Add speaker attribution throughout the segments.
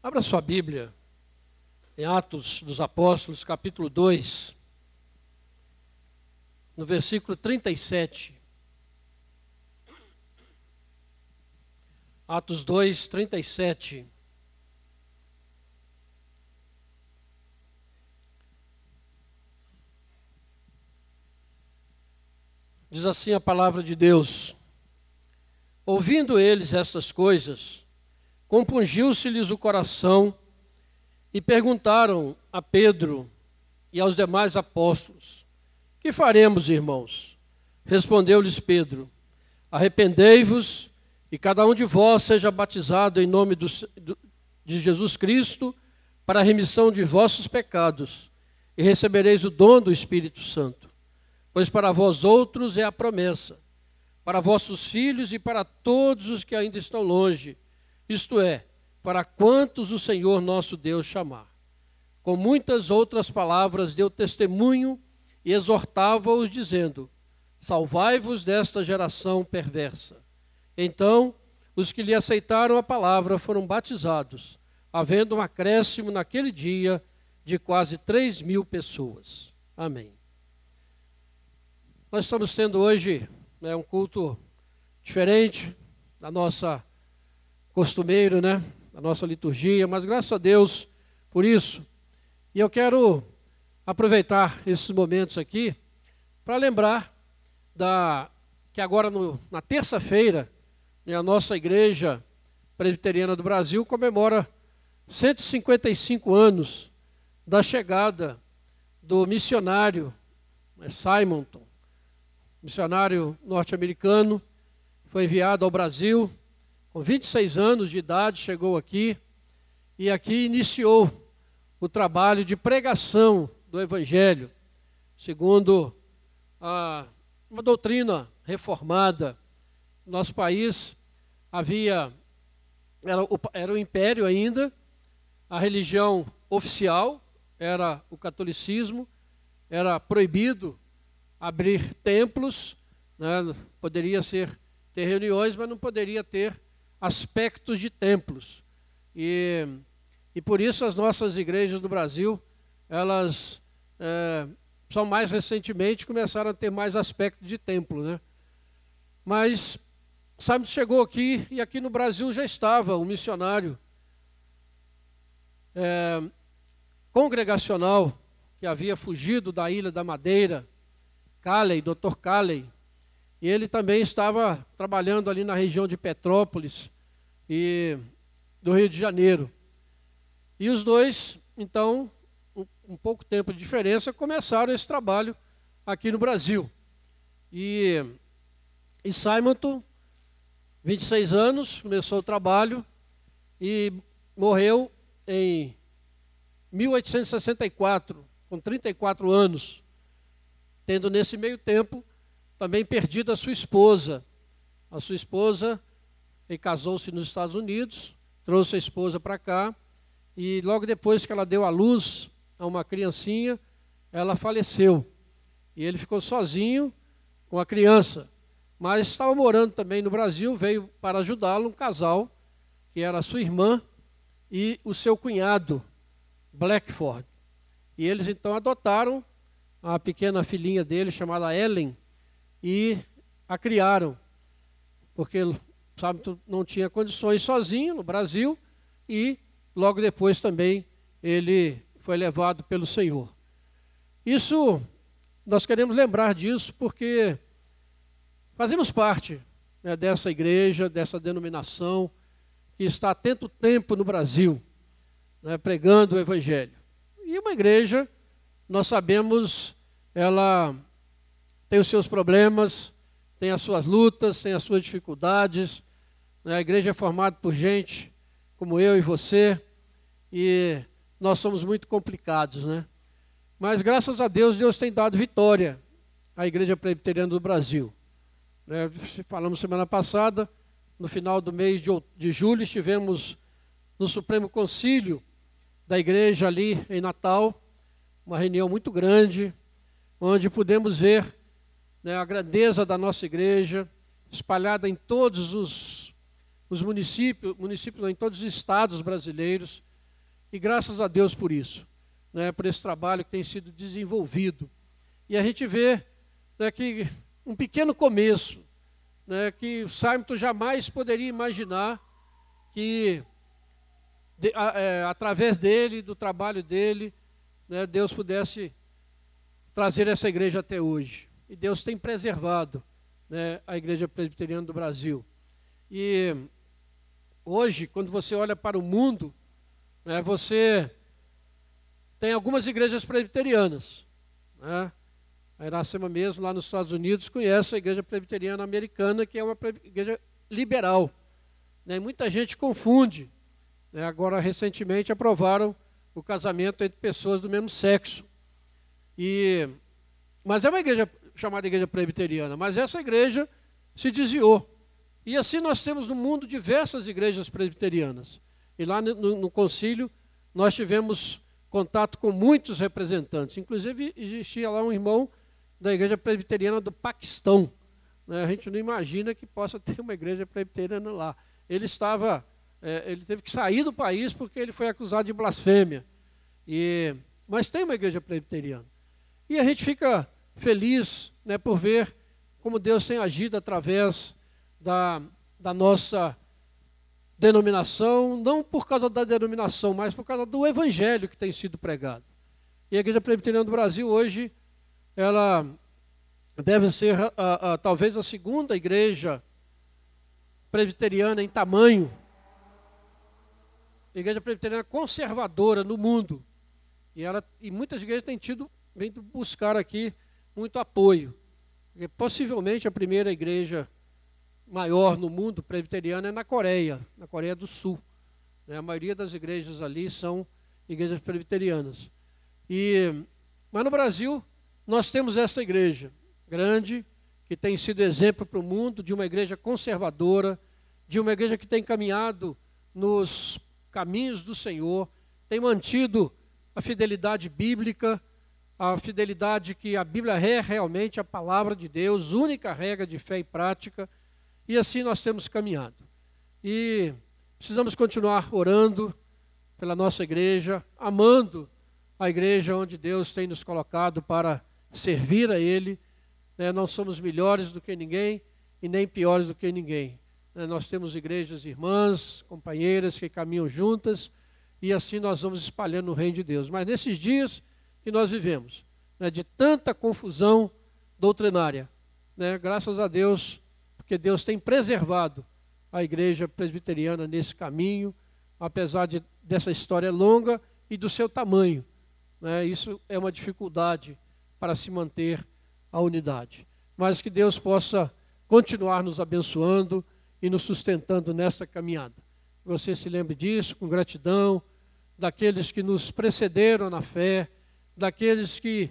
Speaker 1: Abra sua Bíblia em Atos dos Apóstolos, capítulo 2, no versículo 37. Atos 2, 37. Diz assim a palavra de Deus: ouvindo eles estas coisas, compungiu-se-lhes o coração e perguntaram a Pedro e aos demais apóstolos: que faremos, irmãos? Respondeu-lhes Pedro: arrependei-vos e cada um de vós seja batizado em nome de Jesus Cristo para a remissão de vossos pecados, e recebereis o dom do Espírito Santo. Pois para vós outros é a promessa, para vossos filhos e para todos os que ainda estão longe, isto é, para quantos o Senhor nosso Deus chamar. Com muitas outras palavras deu testemunho e exortava-os, dizendo: salvai-vos desta geração perversa. Então, os que lhe aceitaram a palavra foram batizados, havendo um acréscimo naquele dia de quase 3.000 pessoas. Amém. Nós estamos tendo hoje um culto diferente da nossa costumeiro, da nossa liturgia, mas graças a Deus por isso. E eu quero aproveitar esses momentos aqui para lembrar que agora na terça-feira, a nossa Igreja Presbiteriana do Brasil comemora 155 anos da chegada do missionário Simonton, missionário norte-americano, foi enviado ao Brasil, com 26 anos de idade, chegou aqui, e aqui iniciou o trabalho de pregação do Evangelho, segundo uma doutrina reformada. Nosso país era o império ainda, a religião oficial era o catolicismo, era proibido abrir templos, poderia ter reuniões, mas não poderia ter aspectos de templos. E por isso as nossas igrejas do Brasil, elas só mais recentemente começaram a ter mais aspecto de templo, Mas Simon chegou aqui, e aqui no Brasil já estava um missionário congregacional que havia fugido da Ilha da Madeira, Dr. Calley, e ele também estava trabalhando ali na região de Petrópolis e do Rio de Janeiro. E os dois, então, um pouco tempo de diferença, começaram esse trabalho aqui no Brasil. E Simonton, 26 anos, começou o trabalho e morreu em 1864, com 34 anos, tendo nesse meio tempo também perdido a sua esposa. A sua esposa, ele casou-se nos Estados Unidos, trouxe a esposa para cá, e logo depois que ela deu à luz a uma criancinha, ela faleceu. E ele ficou sozinho com a criança, mas estava morando também no Brasil, veio para ajudá-lo um casal, que era a sua irmã e o seu cunhado, Blackford. E eles então adotaram a pequena filhinha dele, chamada Ellen, e a criaram, porque não tinha condições sozinho no Brasil, e logo depois também ele foi levado pelo Senhor. Isso, nós queremos lembrar disso porque fazemos parte dessa igreja, dessa denominação, que está há tanto tempo no Brasil, pregando o Evangelho. E uma igreja, nós sabemos, ela tem os seus problemas, tem as suas lutas, tem as suas dificuldades. A igreja é formada por gente como eu e você, e nós somos muito complicados, Mas graças a Deus, Deus tem dado vitória à Igreja Presbiteriana do Brasil. Falamos semana passada, no final do mês de julho, estivemos no Supremo Concílio da igreja ali em Natal, uma reunião muito grande, onde pudemos ver a grandeza da nossa igreja, espalhada em todos os municípios, em todos os estados brasileiros. E graças a Deus por isso, né, por esse trabalho que tem sido desenvolvido. E a gente vê, né, que um pequeno começo, né, que Simon jamais poderia imaginar que através dele, do trabalho dele, né, Deus pudesse trazer essa igreja até hoje. E Deus tem preservado, né, a Igreja Presbiteriana do Brasil. E hoje, quando você olha para o mundo, né, você tem algumas igrejas presbiterianas, né? A Iracema mesmo, lá nos Estados Unidos, conhece a Igreja Presbiteriana Americana, que é uma igreja liberal, né? E muita gente confunde, né? Agora, recentemente, aprovaram o casamento entre pessoas do mesmo sexo. Mas é uma igreja chamada Igreja Presbiteriana, mas essa igreja se desviou. E assim nós temos no mundo diversas igrejas presbiterianas. E lá no concílio nós tivemos contato com muitos representantes. Inclusive existia lá um irmão da Igreja Presbiteriana do Paquistão, né? A gente não imagina que possa ter uma igreja presbiteriana lá. Ele teve que sair do país porque ele foi acusado de blasfêmia. Mas tem uma igreja presbiteriana. E a gente fica feliz, né, por ver como Deus tem agido através da nossa denominação, não por causa da denominação, mas por causa do evangelho que tem sido pregado. E a Igreja Presbiteriana do Brasil hoje, ela deve ser talvez a segunda igreja presbiteriana em tamanho, igreja presbiteriana conservadora no mundo. E muitas igrejas têm vindo buscar aqui muito apoio. Porque possivelmente a primeira igreja maior no mundo presbiteriana é na Coreia do Sul, né? A maioria das igrejas ali são igrejas presbiterianas. Mas no Brasil nós temos essa igreja grande, que tem sido exemplo para o mundo, de uma igreja conservadora, de uma igreja que tem caminhado nos caminhos do Senhor, tem mantido a fidelidade bíblica, a fidelidade que a Bíblia é realmente a palavra de Deus, única regra de fé e prática, e assim nós temos caminhado. E precisamos continuar orando pela nossa igreja, amando a igreja onde Deus tem nos colocado para servir a Ele, né? Não somos melhores do que ninguém e nem piores do que ninguém, né? Nós temos igrejas irmãs, companheiras que caminham juntas, e assim nós vamos espalhando o reino de Deus. Mas nesses dias que nós vivemos, né, de tanta confusão doutrinária, né, graças a Deus, porque Deus tem preservado a igreja presbiteriana nesse caminho, apesar dessa história longa e do seu tamanho, né? Isso é uma dificuldade para se manter a unidade. Mas que Deus possa continuar nos abençoando e nos sustentando nesta caminhada. Você se lembre disso com gratidão, daqueles que nos precederam na fé, daqueles que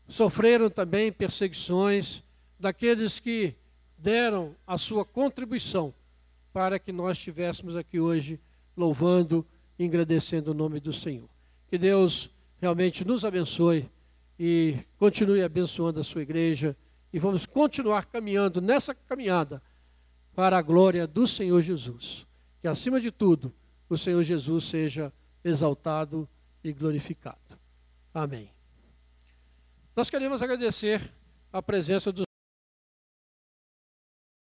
Speaker 1: sofreram também perseguições, daqueles que deram a sua contribuição para que nós estivéssemos aqui hoje louvando e agradecendo o nome do Senhor. Que Deus realmente nos abençoe e continue abençoando a sua igreja, e vamos continuar caminhando nessa caminhada para a glória do Senhor Jesus. Que acima de tudo o Senhor Jesus seja exaltado e glorificado. Amém. Nós queremos agradecer a presença dos